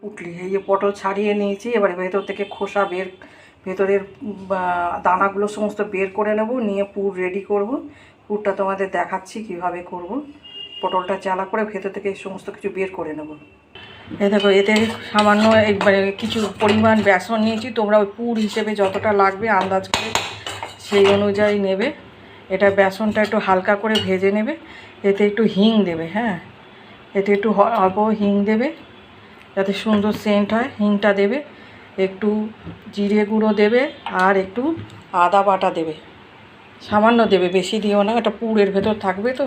পুটলি এই যে পটল ছাড়িয়ে নিয়েছি, এবারে ভেতর থেকে খোসা ভেতরের দানাগুলো সমস্ত বের করে নেব, নিয়ে পুর রেডি করব। পুরটা তোমাদের দেখাচ্ছি কিভাবে করব। পটলটা জ্বালা করে ভেতর থেকে সমস্ত কিছু বের করে নেব। এই দেখো, এতে সামান্য একবারে কিছু পরিমাণ বেসন নিয়েছি, তোমরা ওই পুর হিসেবে যতটা লাগবে আন্দাজ করে সেই অনুযায়ী নেবে। এটা বেসনটা একটু হালকা করে ভেজে নেবে, এতে একটু হিং দেবে। হ্যাঁ, এতে একটু অল্প হিং দেবে যাতে সুন্দর সেন্ট হয়, হিংটা দেবে। একটু জিরে গুঁড়ো দেবে আর একটু আদা বাটা দেবে, সামান্য দেবে, বেশি দিও না, এটা পুরের ভেতর থাকবে তো।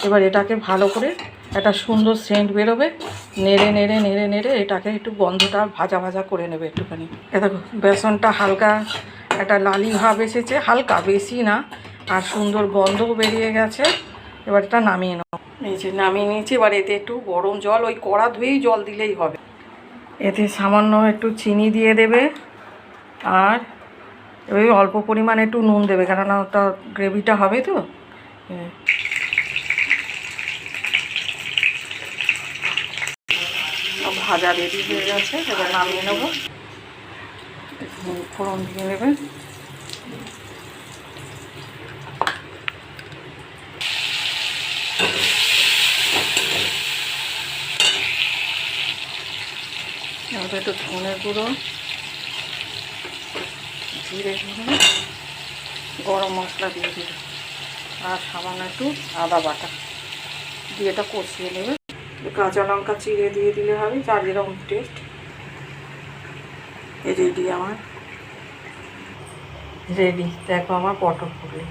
এবার এটাকে ভালো করে একটা সুন্দর সেন্ট বেরোবে, নেড়ে নেড়ে নেড়ে নেড়ে এটাকে একটু গন্ধটা ভাজা ভাজা করে নেবে একটুখানি। এ দেখো, বেসনটা হালকা একটা লালি ভাব এসেছে, হালকা, বেশি না, আর সুন্দর গন্ধও বেরিয়ে গেছে। এবার এটা নামিয়ে নাও। এই যে নামিয়ে নিয়েছি। এবার এতে একটু গরম জল, ওই কড়া ধুয়েই জল দিলেই হবে। এতে সামান্য একটু চিনি দিয়ে দেবে, আর ওই অল্প পরিমাণে একটু নুন দেবে, কেননা ওটা গ্রেভিটা হবে তো। ভাজা রেডি হয়ে গেছে, এবার নামিয়ে নেব। ফোড়ন দিয়ে নেবে। এবার একটু ধনের গুঁড়ো, জিরে গুঁড়ো, গরম মশলা দিয়ে দেবে, আর সামান্য একটু আদা বাটা দিয়ে এটা কষিয়ে নেবে। কাঁচা লঙ্কা চিড়ে দিয়ে দিলে হবে, যার যেরকম টেস্ট। রেডি, আমার রেডি। দেখো আমার পটল পুলি।